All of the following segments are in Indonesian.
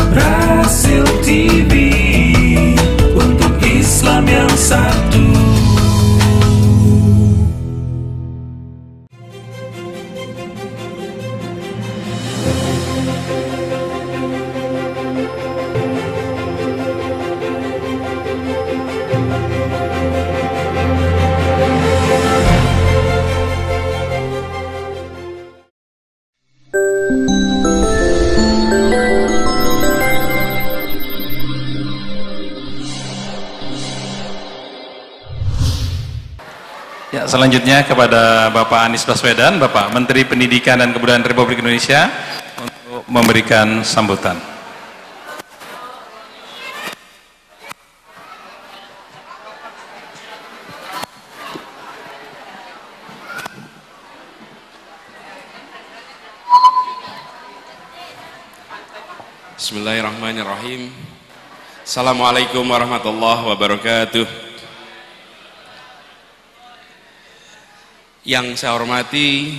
Rasil TV untuk Islam yang satu. Ya, selanjutnya kepada Bapak Anies Baswedan, Bapak Menteri Pendidikan dan Kebudayaan Republik Indonesia untuk memberikan sambutan. Bismillahirrahmanirrahim. Assalamualaikum warahmatullahi wabarakatuh. Yang saya hormati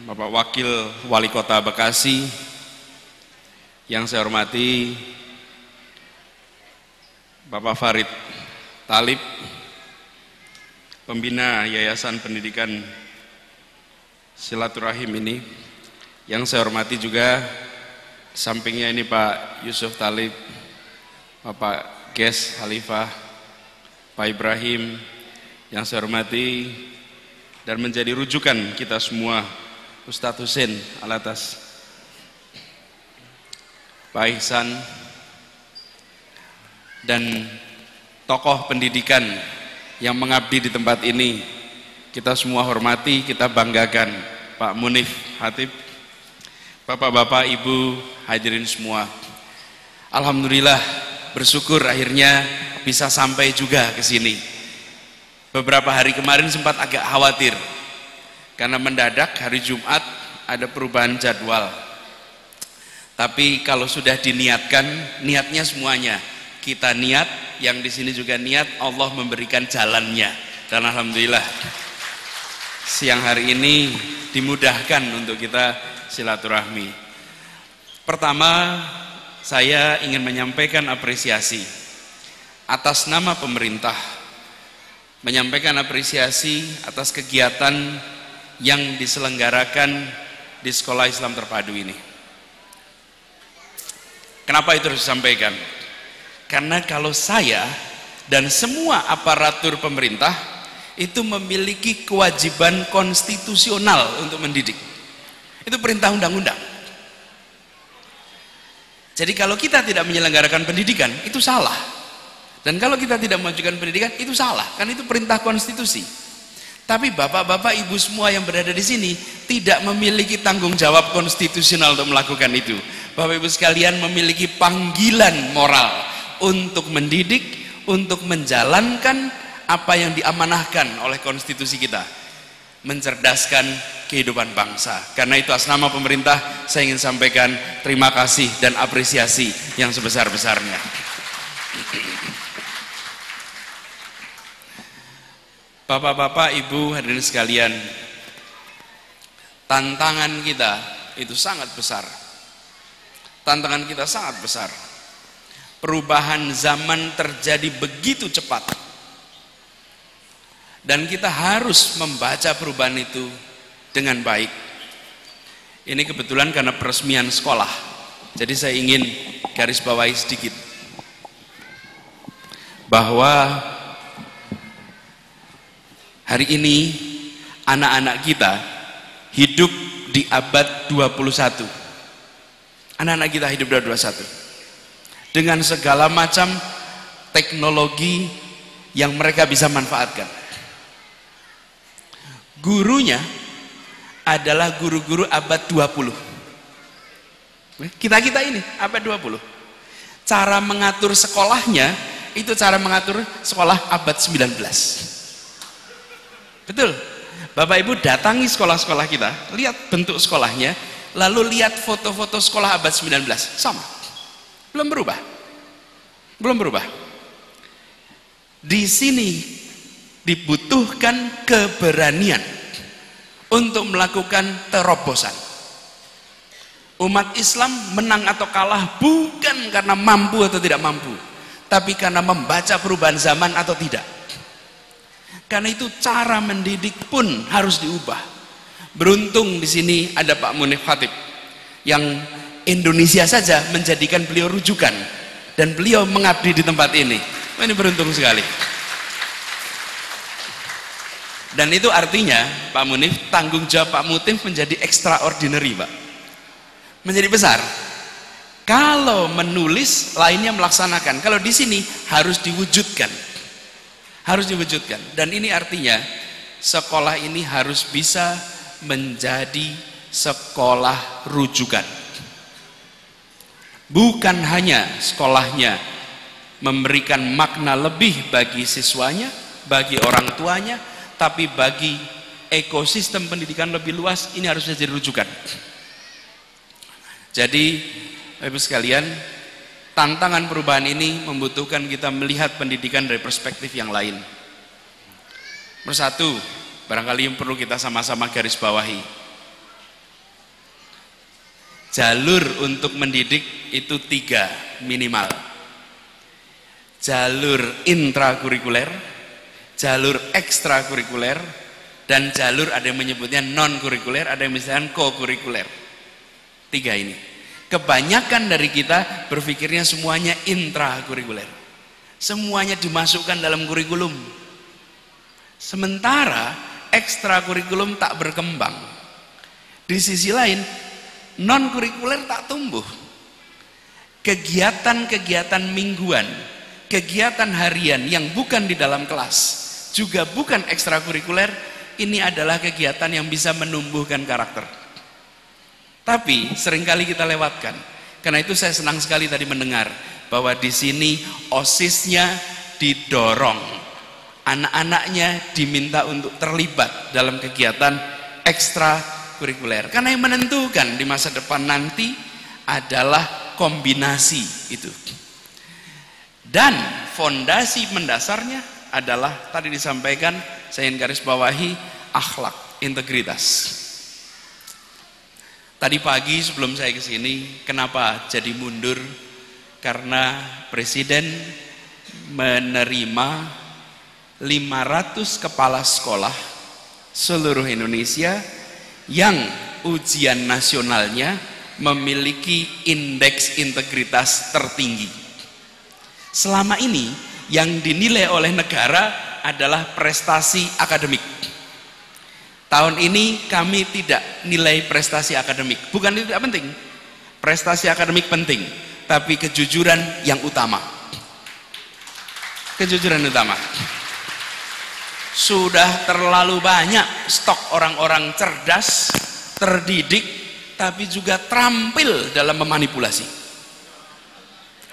Bapak Wakil Wali Kota Bekasi, yang saya hormati Bapak Farid Thalib, Pembina Yayasan Pendidikan Silaturahim ini, yang saya hormati juga sampingnya ini Pak Yusuf Thalib, Bapak Ges Khalifah, Pak Ibrahim, yang saya hormati dan menjadi rujukan kita semua Ustadz Husein Alatas, Pak Ihsan, dan tokoh pendidikan yang mengabdi di tempat ini, kita semua hormati, kita banggakan, Pak Munif Hatib, Bapak-bapak, Ibu, hadirin semua. Alhamdulillah, bersyukur akhirnya bisa sampai juga ke sini. Beberapa hari kemarin sempat agak khawatir karena mendadak hari Jumat ada perubahan jadwal. Tapi kalau sudah diniatkan, niatnya semuanya. Kita niat, yang di sini juga niat, Allah memberikan jalannya. Dan alhamdulillah siang hari ini dimudahkan untuk kita silaturahmi. Pertama, saya ingin menyampaikan apresiasi atas nama pemerintah, menyampaikan apresiasi atas kegiatan yang diselenggarakan di Sekolah Islam Terpadu ini. Kenapa itu harus disampaikan? Karena kalau saya dan semua aparatur pemerintah itu memiliki kewajiban konstitusional untuk mendidik. Itu perintah undang-undang. Jadi kalau kita tidak menyelenggarakan pendidikan, itu salah. Dan kalau kita tidak memajukan pendidikan, itu salah, kan itu perintah konstitusi. Tapi bapak-bapak, ibu semua yang berada di sini tidak memiliki tanggung jawab konstitusional untuk melakukan itu. Bapak ibu sekalian memiliki panggilan moral untuk mendidik, untuk menjalankan apa yang diamanahkan oleh konstitusi kita, mencerdaskan kehidupan bangsa. Karena itu atas nama pemerintah saya ingin sampaikan terima kasih dan apresiasi yang sebesar-besarnya. Bapak-bapak, ibu, hadirin sekalian, tantangan kita itu sangat besar. Tantangan kita sangat besar. Perubahan zaman terjadi begitu cepat. Dan kita harus membaca perubahan itu dengan baik. Ini kebetulan karena peresmian sekolah. Jadi saya ingin garis bawahi sedikit. Bahwa hari ini anak-anak kita hidup di abad 21. Anak-anak kita hidup di abad 21. Dengan segala macam teknologi yang mereka bisa manfaatkan. Gurunya adalah guru-guru abad 20. Kita-kita ini abad 20. Cara mengatur sekolahnya itu cara mengatur sekolah abad 19. Betul. Bapak Ibu datangi sekolah-sekolah kita, lihat bentuk sekolahnya, lalu lihat foto-foto sekolah abad 19, sama. Belum berubah. Belum berubah. Di sini dibutuhkan keberanian untuk melakukan terobosan. Umat Islam menang atau kalah bukan karena mampu atau tidak mampu, tapi karena membaca perubahan zaman atau tidak. Karena itu cara mendidik pun harus diubah. Beruntung di sini ada Pak Munif Khatib yang Indonesia saja menjadikan beliau rujukan dan beliau mengabdi di tempat ini. Ini beruntung sekali. Dan itu artinya Pak Munif, tanggung jawab Pak Munif menjadi extraordinary, Pak. Menjadi besar. Kalau menulis, lainnya melaksanakan. Kalau di sini harus diwujudkan. Harus diwujudkan. Dan ini artinya sekolah ini harus bisa menjadi sekolah rujukan. Bukan hanya sekolahnya memberikan makna lebih bagi siswanya, bagi orang tuanya, tapi bagi ekosistem pendidikan lebih luas, ini harus menjadi rujukan. Jadi Bapak-Ibu sekalian, tantangan perubahan ini membutuhkan kita melihat pendidikan dari perspektif yang lain. Bersatu, barangkali yang perlu kita sama-sama garis bawahi. Jalur untuk mendidik itu 3 minimal. Jalur intrakurikuler, jalur ekstrakurikuler, dan jalur ada yang menyebutnya non-kurikuler, ada yang misalnya co-kurikuler. 3 ini. Kebanyakan dari kita berpikirnya semuanya intrakurikuler. Semuanya dimasukkan dalam kurikulum. Sementara ekstrakurikulum tak berkembang. Di sisi lain, non-kurikuler tak tumbuh. Kegiatan-kegiatan mingguan, kegiatan harian yang bukan di dalam kelas, juga bukan ekstrakurikuler, ini adalah kegiatan yang bisa menumbuhkan karakter. Tapi seringkali kita lewatkan. Karena itu saya senang sekali tadi mendengar bahwa di sini OSIS-nya didorong. Anak-anaknya diminta untuk terlibat dalam kegiatan ekstrakurikuler. Karena yang menentukan di masa depan nanti adalah kombinasi itu. Dan fondasi mendasarnya adalah tadi disampaikan, saya ingin garis bawahi, akhlak, integritas. Tadi pagi sebelum saya ke sini, kenapa jadi mundur? Karena Presiden menerima 500 kepala sekolah seluruh Indonesia yang ujian nasionalnya memiliki indeks integritas tertinggi. Selama ini yang dinilai oleh negara adalah prestasi akademik. Tahun ini kami tidak nilai prestasi akademik. Bukan itu tidak penting. Prestasi akademik penting, tapi kejujuran yang utama. Kejujuran utama. Sudah terlalu banyak stok orang-orang cerdas, terdidik, tapi juga terampil dalam memanipulasi.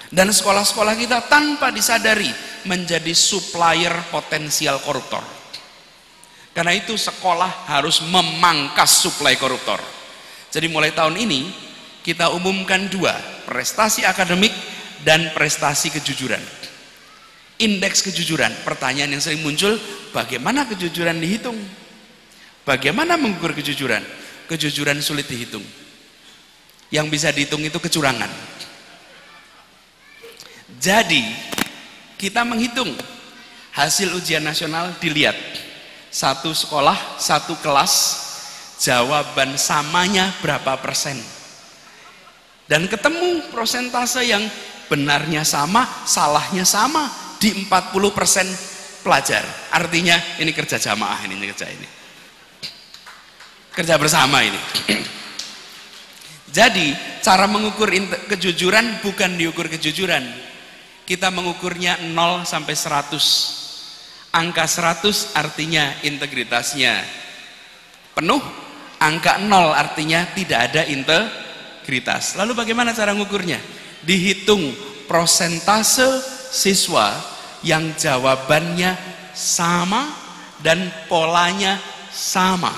Dan sekolah-sekolah kita tanpa disadari menjadi supplier potensial koruptor. Karena itu sekolah harus memangkas suplai koruptor. Jadi mulai tahun ini kita umumkan 2, prestasi akademik dan prestasi kejujuran. Indeks kejujuran, pertanyaan yang sering muncul, bagaimana kejujuran dihitung? Bagaimana mengukur kejujuran? Kejujuran sulit dihitung. Yang bisa dihitung itu kecurangan. Jadi kita menghitung hasil ujian nasional, dilihat satu sekolah, satu kelas, jawaban samanya berapa persen. Dan ketemu prosentase yang benarnya sama, salahnya sama di 40% pelajar. Artinya ini kerja jamaah, ini kerja ini. Kerja bersama ini. Jadi cara mengukur kejujuran bukan diukur kejujuran. Kita mengukurnya 0 sampai 100. Angka 100 artinya integritasnya penuh, angka 0 artinya tidak ada integritas. Lalu bagaimana cara mengukurnya? Dihitung prosentase siswa yang jawabannya sama dan polanya sama.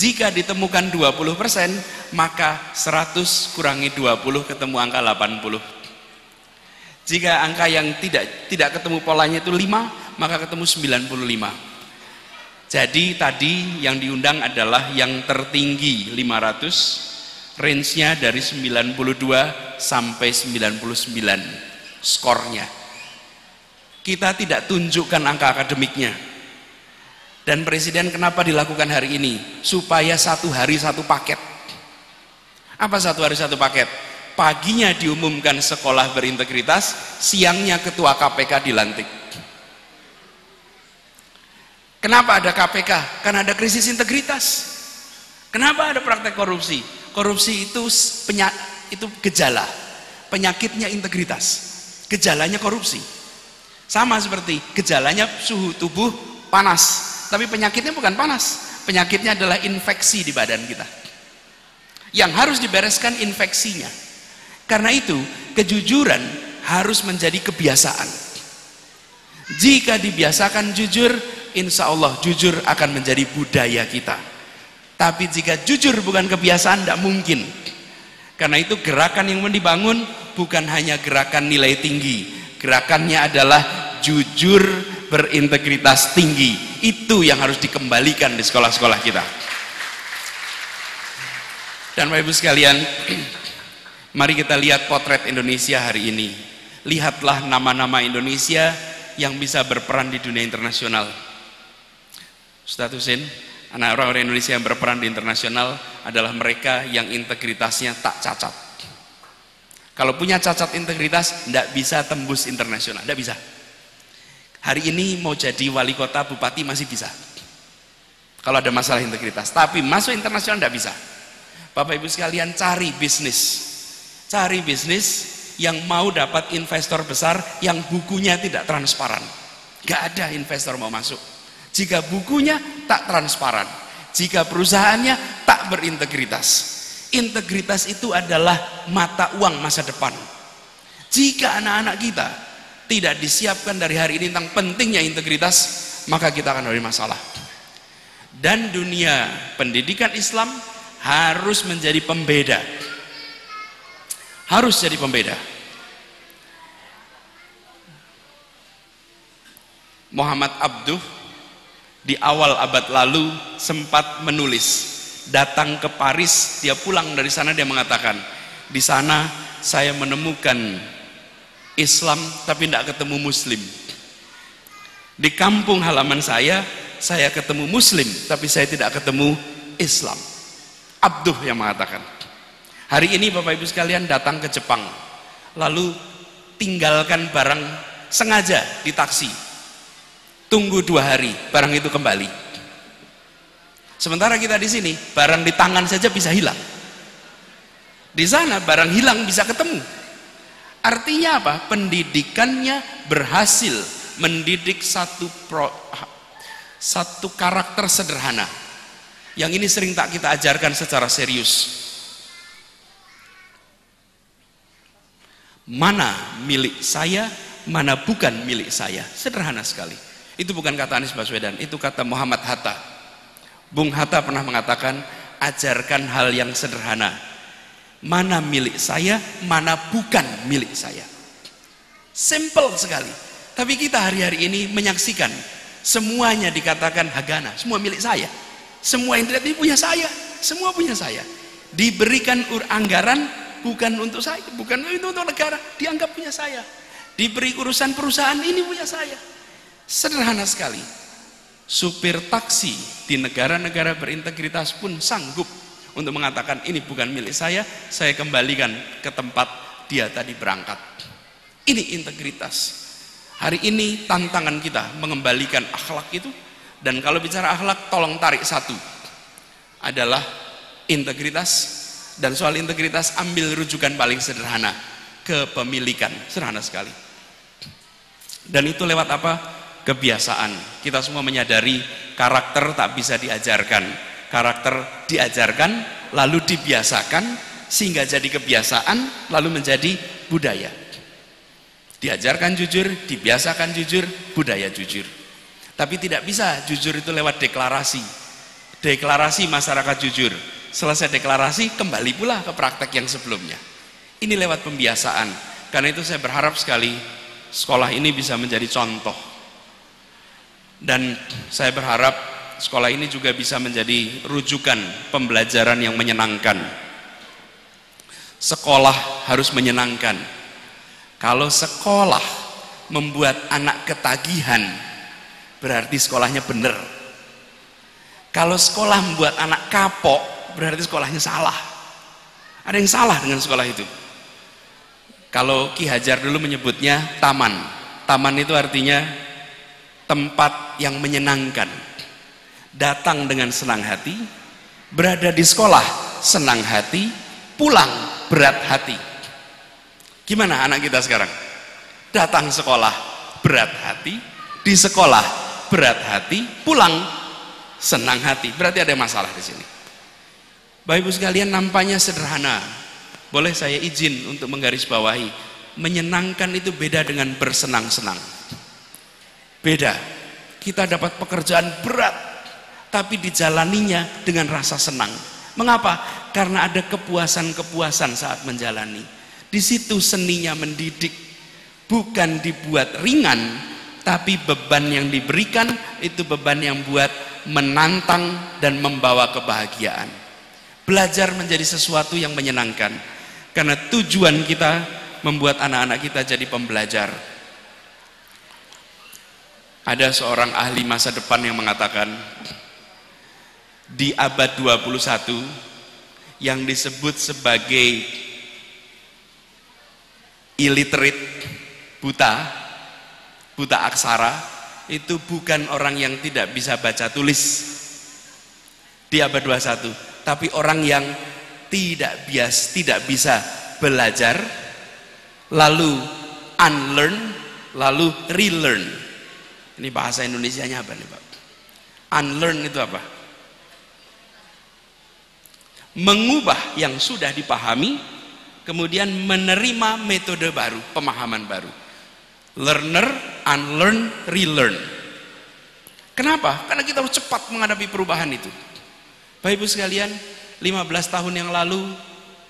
Jika ditemukan 20%, maka 100 kurangi 20 ketemu angka 80. Jika angka yang tidak ketemu polanya itu 5, maka ketemu 95. Jadi tadi yang diundang adalah yang tertinggi 500, range-nya dari 92 sampai 99 skornya. Kita tidak tunjukkan angka akademiknya. Dan Presiden kenapa dilakukan hari ini? Supaya satu hari satu paket. Apa satu hari satu paket? Paginya diumumkan sekolah berintegritas, siangnya ketua KPK dilantik. Kenapa ada KPK? Karena ada krisis integritas. Kenapa ada praktek korupsi? Korupsi itu gejala. Penyakitnya integritas. Gejalanya korupsi. Sama seperti gejalanya suhu tubuh panas. Tapi penyakitnya bukan panas. Penyakitnya adalah infeksi di badan kita. Yang harus dibereskan infeksinya. Karena itu, kejujuran harus menjadi kebiasaan. Jika dibiasakan jujur, insya Allah jujur akan menjadi budaya kita. Tapi jika jujur bukan kebiasaan, tidak mungkin. Karena itu gerakan yang mau dibangun bukan hanya gerakan nilai tinggi. Gerakannya adalah jujur berintegritas tinggi. Itu yang harus dikembalikan di sekolah-sekolah kita. Dan Bapak Ibu sekalian, mari kita lihat potret Indonesia hari ini. Lihatlah nama-nama Indonesia yang bisa berperan di dunia internasional. Ustadz Husin, anak orang-orang Indonesia yang berperan di internasional adalah mereka yang integritasnya tak cacat. Kalau punya cacat integritas, tidak bisa tembus internasional, tidak bisa. Hari ini mau jadi wali kota, bupati masih bisa. Kalau ada masalah integritas, tapi masuk internasional tidak bisa. Bapak Ibu sekalian, cari bisnis yang mau dapat investor besar yang bukunya tidak transparan. Gak ada investor mau masuk jika bukunya tak transparan, jika perusahaannya tak berintegritas. Integritas itu adalah mata uang masa depan. Jika anak-anak kita tidak disiapkan dari hari ini tentang pentingnya integritas, maka kita akan ada masalah. Dan dunia pendidikan Islam harus menjadi pembeda. Harus jadi pembeda. Muhammad Abduh di awal abad lalu sempat menulis, datang ke Paris, dia pulang dari sana, dia mengatakan, di sana saya menemukan Islam tapi tidak ketemu Muslim. Di kampung halaman saya ketemu Muslim tapi saya tidak ketemu Islam. Abduh yang mengatakan. Hari ini Bapak Ibu sekalian datang ke Jepang, lalu tinggalkan barang sengaja di taksi, tunggu 2 hari, barang itu kembali. Sementara kita di sini, barang di tangan saja bisa hilang. Di sana barang hilang bisa ketemu. Artinya apa? Pendidikannya berhasil mendidik satu karakter sederhana. Yang ini sering tak kita ajarkan secara serius. Mana milik saya, mana bukan milik saya. Sederhana sekali. Itu bukan kata Anies Baswedan, itu kata Muhammad Hatta. Bung Hatta pernah mengatakan, ajarkan hal yang sederhana. Mana milik saya, mana bukan milik saya. Simple sekali. Tapi kita hari-hari ini menyaksikan semuanya dikatakan hagana, semua milik saya. Semua internet ini punya saya, semua punya saya. Diberikan anggaran bukan untuk saya, bukan untuk negara, dianggap punya saya. Diberi urusan perusahaan, ini punya saya. Sederhana sekali. Supir taksi di negara-negara berintegritas pun sanggup untuk mengatakan ini bukan milik saya kembalikan ke tempat dia tadi berangkat. Ini integritas. Hari ini tantangan kita mengembalikan akhlak itu. Dan kalau bicara akhlak, tolong tarik satu, adalah integritas. Dan soal integritas, ambil rujukan paling sederhana, kepemilikan. Sederhana sekali. Dan itu lewat apa? Kebiasaan. Kita semua menyadari karakter tak bisa diajarkan. Karakter diajarkan, lalu dibiasakan, sehingga jadi kebiasaan, lalu menjadi budaya. Diajarkan jujur, dibiasakan jujur, budaya jujur. Tapi tidak bisa jujur itu lewat deklarasi. Deklarasi masyarakat jujur. Selesai deklarasi, kembali pula ke praktek yang sebelumnya. Ini lewat pembiasaan. Karena itu saya berharap sekali sekolah ini bisa menjadi contoh. Dan saya berharap sekolah ini juga bisa menjadi rujukan pembelajaran yang menyenangkan. Sekolah harus menyenangkan. Kalau sekolah membuat anak ketagihan, berarti sekolahnya benar. Kalau sekolah membuat anak kapok, berarti sekolahnya salah. Ada yang salah dengan sekolah itu. Kalau Ki Hajar dulu menyebutnya taman. Taman itu artinya tempat yang menyenangkan. Datang dengan senang hati, berada di sekolah senang hati, pulang berat hati. Gimana anak kita sekarang? Datang sekolah berat hati, di sekolah berat hati, pulang senang hati. Berarti ada masalah di sini. Bapak Ibu sekalian, nampaknya sederhana. Boleh saya izin untuk menggarisbawahi, menyenangkan itu beda dengan bersenang-senang. Beda. Kita dapat pekerjaan berat, tapi dijalaninya dengan rasa senang. Mengapa? Karena ada kepuasan-kepuasan saat menjalani. Di situ seninya mendidik, bukan dibuat ringan, tapi beban yang diberikan itu beban yang buat menantang dan membawa kebahagiaan. Belajar menjadi sesuatu yang menyenangkan, karena tujuan kita membuat anak-anak kita jadi pembelajar. Ada seorang ahli masa depan yang mengatakan, di abad 21 yang disebut sebagai illiterate, buta aksara, itu bukan orang yang tidak bisa baca tulis di abad 21, tapi orang yang tidak bisa belajar, lalu unlearn, lalu relearn. Ini bahasa Indonesianya apa nih Pak? Unlearn itu apa? Mengubah yang sudah dipahami, kemudian menerima metode baru, pemahaman baru. Learner, unlearn, relearn. Kenapa? Karena kita harus cepat menghadapi perubahan itu. Bapak Ibu sekalian, 15 tahun yang lalu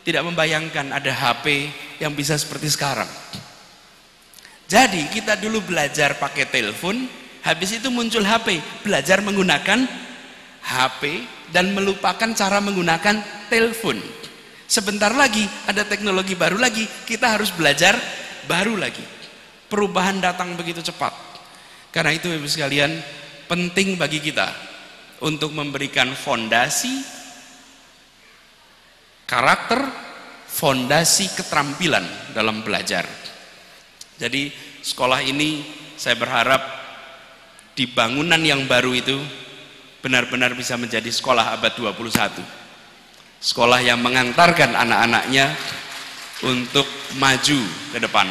tidak membayangkan ada HP yang bisa seperti sekarang. Jadi kita dulu belajar pakai telepon, habis itu muncul HP, belajar menggunakan HP dan melupakan cara menggunakan telepon. Sebentar lagi ada teknologi baru lagi, kita harus belajar baru lagi. Perubahan datang begitu cepat. Karena itu Ibu sekalian, penting bagi kita untuk memberikan fondasi karakter, fondasi keterampilan dalam belajar. Jadi sekolah ini saya berharap di bangunan yang baru itu benar-benar bisa menjadi sekolah abad 21. Sekolah yang mengantarkan anak-anaknya untuk maju ke depan.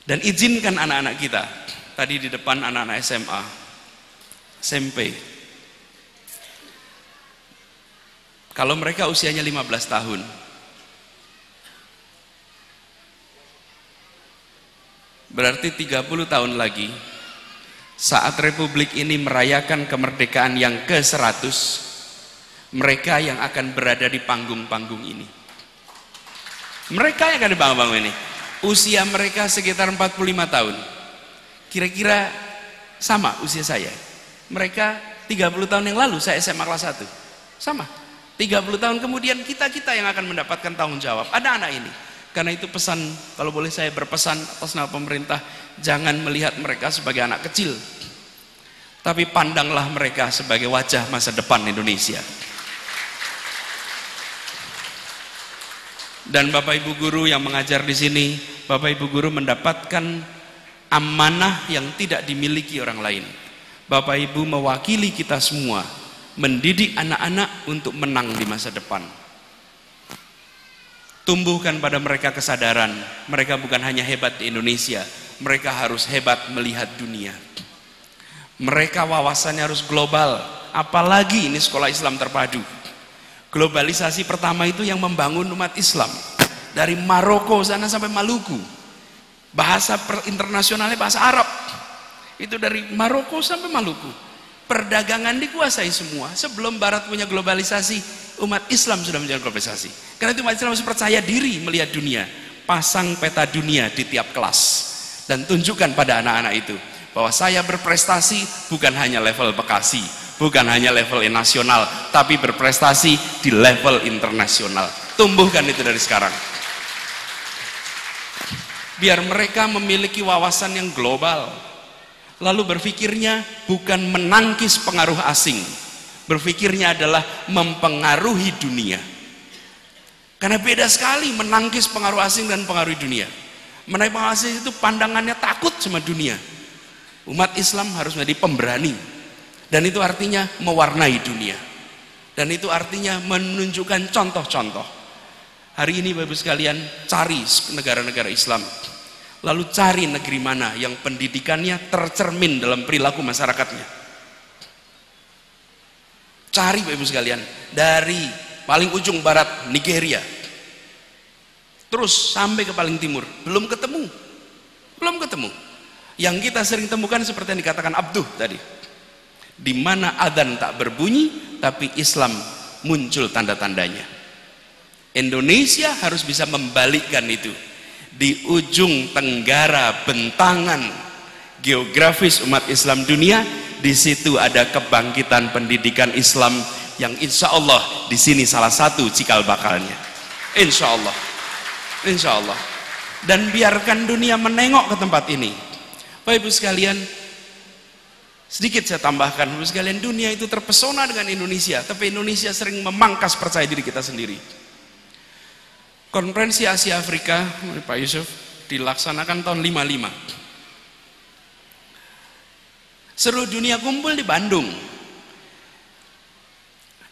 Dan izinkan anak-anak kita, tadi di depan anak-anak SMA, SMP, kalau mereka usianya 15 tahun, berarti 30 tahun lagi, saat Republik ini merayakan kemerdekaan yang ke-100, mereka yang akan berada di panggung-panggung ini. Mereka yang akan di panggung-panggung ini. Usia mereka sekitar 45 tahun. Kira-kira sama usia saya. Mereka 30 tahun yang lalu, saya SMA kelas 1. Sama. 30 tahun kemudian kita-kita yang akan mendapatkan tanggung jawab. Ada anak ini. Karena itu pesan, kalau boleh saya berpesan atas nama pemerintah, jangan melihat mereka sebagai anak kecil, tapi pandanglah mereka sebagai wajah masa depan Indonesia. Dan Bapak Ibu guru yang mengajar di sini, Bapak Ibu guru mendapatkan amanah yang tidak dimiliki orang lain. Bapak Ibu mewakili kita semua, mendidik anak-anak untuk menang di masa depan. Tumbuhkan pada mereka kesadaran, mereka bukan hanya hebat di Indonesia, mereka harus hebat melihat dunia. Mereka wawasannya harus global, apalagi ini sekolah Islam terpadu. Globalisasi pertama itu yang membangun umat Islam, dari Maroko sana sampai Maluku. Bahasa internasionalnya bahasa Arab, itu dari Maroko sampai Maluku. Perdagangan dikuasai semua. Sebelum Barat punya globalisasi, umat Islam sudah menjadi globalisasi. Karena itu umat Islam harus percaya diri melihat dunia. Pasang peta dunia di tiap kelas dan tunjukkan pada anak-anak itu bahwa saya berprestasi bukan hanya level Bekasi, bukan hanya level nasional, tapi berprestasi di level internasional. Tumbuhkan itu dari sekarang. Biar mereka memiliki wawasan yang global. Lalu berpikirnya bukan menangkis pengaruh asing, berpikirnya adalah mempengaruhi dunia. Karena beda sekali menangkis pengaruh asing dan pengaruhi dunia. Mengenai pengaruh asing itu pandangannya takut sama dunia. Umat Islam harus menjadi pemberani. Dan itu artinya mewarnai dunia. Dan itu artinya menunjukkan contoh-contoh. Hari ini Bapak Ibu sekalian, cari negara-negara Islam. Lalu cari negeri mana yang pendidikannya tercermin dalam perilaku masyarakatnya. Cari Bapak Ibu sekalian, dari paling ujung barat Nigeria, terus sampai ke paling timur, belum ketemu. Yang kita sering temukan seperti yang dikatakan Abduh tadi, di mana adzan tak berbunyi tapi Islam muncul tanda-tandanya. Indonesia harus bisa membalikkan itu. Di ujung tenggara bentangan geografis umat Islam dunia, di situ ada kebangkitan pendidikan Islam yang insya Allah di sini salah satu cikal bakalnya. Insya Allah. Dan biarkan dunia menengok ke tempat ini. Bapak Ibu sekalian, sedikit saya tambahkan, Bapak Ibu sekalian, dunia itu terpesona dengan Indonesia, tapi Indonesia sering memangkas percaya diri kita sendiri. Konferensi Asia Afrika, Pak Yusuf, dilaksanakan tahun 55. Seluruh dunia kumpul di Bandung.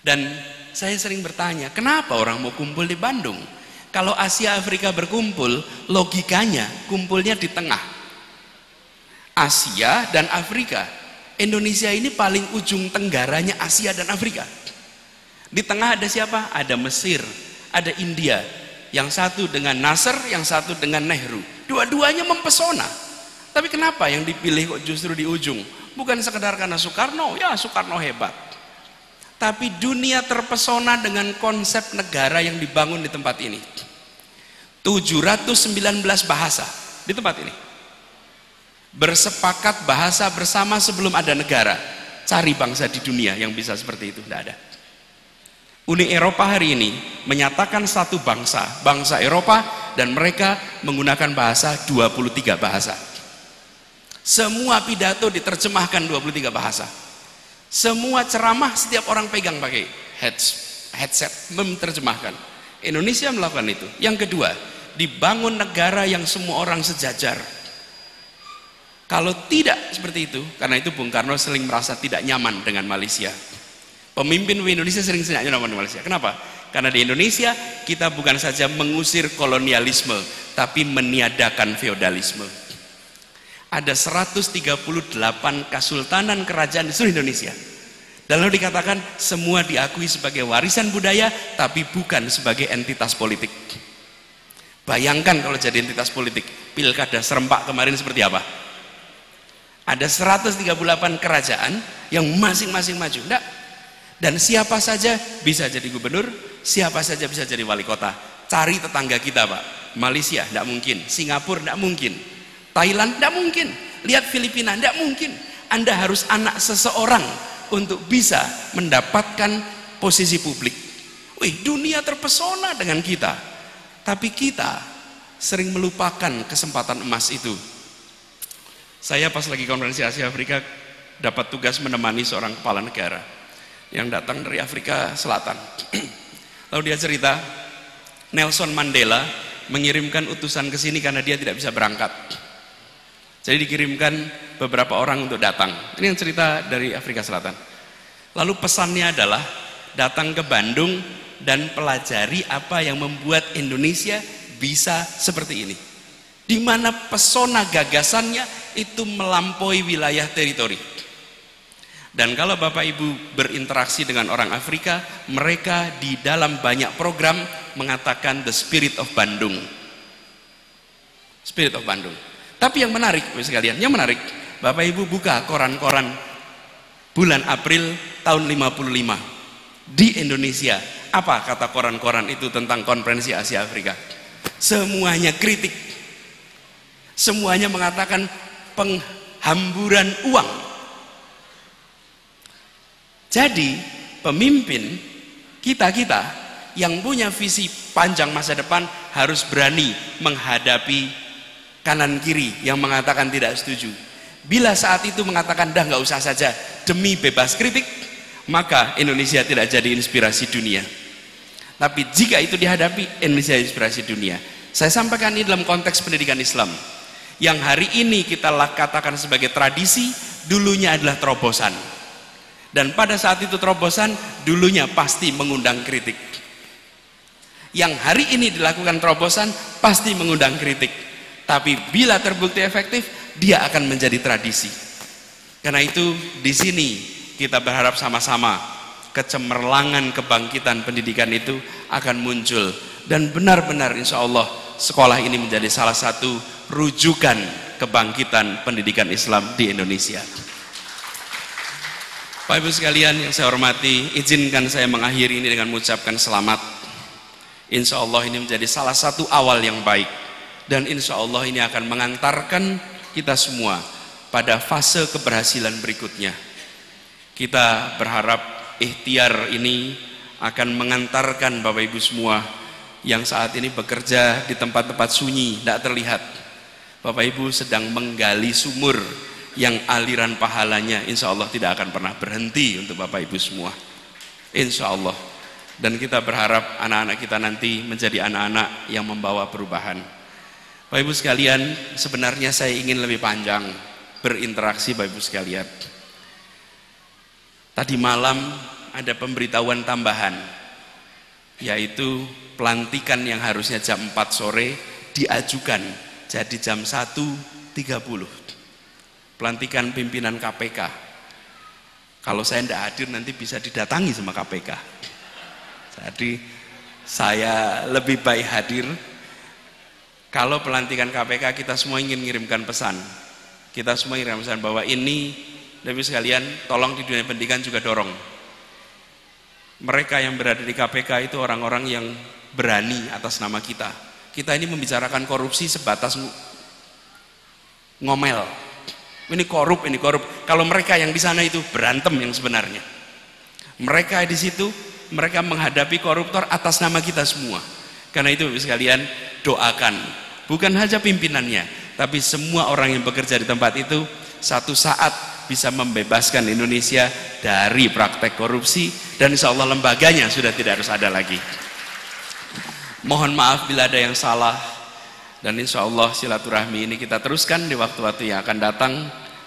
Dan saya sering bertanya, kenapa orang mau kumpul di Bandung? Kalau Asia Afrika berkumpul, logikanya kumpulnya di tengah. Asia dan Afrika. Indonesia ini paling ujung tenggaranya Asia dan Afrika. Di tengah ada siapa? Ada Mesir, ada India. Yang satu dengan Nasser, yang satu dengan Nehru. Dua-duanya mempesona. Tapi kenapa yang dipilih kok justru di ujung? Bukan sekedar karena Soekarno, ya Soekarno hebat. Tapi dunia terpesona dengan konsep negara yang dibangun di tempat ini. 719 bahasa di tempat ini. Bersepakat bahasa bersama sebelum ada negara. Cari bangsa di dunia yang bisa seperti itu, tidak ada. Uni Eropa hari ini menyatakan satu bangsa, bangsa Eropa, dan mereka menggunakan bahasa 23 bahasa. Semua pidato diterjemahkan 23 bahasa. Semua ceramah setiap orang pegang pakai headset menerjemahkan. Indonesia melakukan itu. Yang kedua, dibangun negara yang semua orang sejajar. Kalau tidak seperti itu, karena itu Bung Karno sering merasa tidak nyaman dengan Malaysia. Pemimpin Indonesia sering tidak nyaman dengan Malaysia. Kenapa? Karena di Indonesia kita bukan saja mengusir kolonialisme, tapi meniadakan feodalisme. Ada 138 kesultanan kerajaan di seluruh Indonesia. Dan lalu dikatakan semua diakui sebagai warisan budaya, tapi bukan sebagai entitas politik. Bayangkan kalau jadi entitas politik, pilkada serempak kemarin seperti apa? Ada 138 kerajaan yang masing-masing maju. Enggak. Dan siapa saja bisa jadi gubernur, siapa saja bisa jadi wali kota. Cari tetangga kita Pak, Malaysia tidak mungkin, Singapura tidak mungkin, Thailand tidak mungkin, lihat Filipina tidak mungkin. Anda harus anak seseorang untuk bisa mendapatkan posisi publik. Wih, dunia terpesona dengan kita, tapi kita sering melupakan kesempatan emas itu. Saya pas lagi konferensi Asia Afrika dapat tugas menemani seorang kepala negara yang datang dari Afrika Selatan. Lalu dia cerita, Nelson Mandela mengirimkan utusan ke sini karena dia tidak bisa berangkat. Jadi dikirimkan beberapa orang untuk datang. Ini yang cerita dari Afrika Selatan. Lalu pesannya adalah datang ke Bandung dan pelajari apa yang membuat Indonesia bisa seperti ini. Di mana pesona gagasannya itu melampaui wilayah teritori. Dan kalau Bapak Ibu berinteraksi dengan orang Afrika, mereka di dalam banyak program mengatakan the spirit of Bandung. Spirit of Bandung. Tapi yang menarik, sekalian, yang menarik, Bapak Ibu buka koran-koran bulan April tahun 55 di Indonesia. Apa kata koran-koran itu tentang konferensi Asia Afrika? Semuanya kritik. Semuanya mengatakan hamburan uang. Jadi pemimpin kita yang punya visi panjang masa depan harus berani menghadapi kanan kiri yang mengatakan tidak setuju. Bila saat itu mengatakan dah nggak usah saja demi bebas kritik, maka Indonesia tidak jadi inspirasi dunia. Tapi jika itu dihadapi, Indonesia inspirasi dunia. Saya sampaikan ini dalam konteks pendidikan Islam yang hari ini kita katakan sebagai tradisi, dulunya adalah terobosan. Dan pada saat itu terobosan, dulunya pasti mengundang kritik. Yang hari ini dilakukan terobosan pasti mengundang kritik. Tapi bila terbukti efektif, dia akan menjadi tradisi. Karena itu di sini kita berharap sama-sama kecemerlangan kebangkitan pendidikan itu akan muncul, dan benar-benar insya Allah sekolah ini menjadi salah satu rujukan kebangkitan pendidikan Islam di Indonesia. Bapak Ibu sekalian yang saya hormati, izinkan saya mengakhiri ini dengan mengucapkan selamat. Insya Allah ini menjadi salah satu awal yang baik, dan insya Allah ini akan mengantarkan kita semua pada fase keberhasilan berikutnya. Kita berharap ikhtiar ini akan mengantarkan Bapak Ibu semua yang saat ini bekerja di tempat-tempat sunyi, tidak terlihat. Bapak Ibu sedang menggali sumur yang aliran pahalanya insya Allah tidak akan pernah berhenti untuk Bapak Ibu semua, insya Allah. Dan kita berharap anak-anak kita nanti menjadi anak-anak yang membawa perubahan. Bapak Ibu sekalian, sebenarnya saya ingin lebih panjang berinteraksi Bapak Ibu sekalian. Tadi malam ada pemberitahuan tambahan, yaitu pelantikan yang harusnya jam 4 sore diajukan jadi jam 1.30. Pelantikan pimpinan KPK. Kalau saya tidak hadir nanti bisa didatangi sama KPK. Jadi saya lebih baik hadir. Kalau pelantikan KPK, kita semua ingin mengirimkan pesan. Kita semua ingin mengirimkan pesan bahwa ini, Bapak sekalian, tolong di dunia pendidikan juga dorong. Mereka yang berada di KPK itu orang-orang yang berani atas nama kita. Kita ini membicarakan korupsi sebatas ngomel. Ini korup, ini korup. Kalau mereka yang di sana itu berantem yang sebenarnya. Mereka di situ, mereka menghadapi koruptor atas nama kita semua. Karena itu Bapak sekalian, doakan bukan saja pimpinannya, tapi semua orang yang bekerja di tempat itu satu saat bisa membebaskan Indonesia dari praktek korupsi, dan insya Allah lembaganya sudah tidak harus ada lagi. Mohon maaf bila ada yang salah, dan insya Allah silaturahmi ini kita teruskan di waktu-waktu yang akan datang.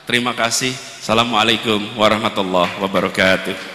Terima kasih. Assalamualaikum warahmatullahi wabarakatuh.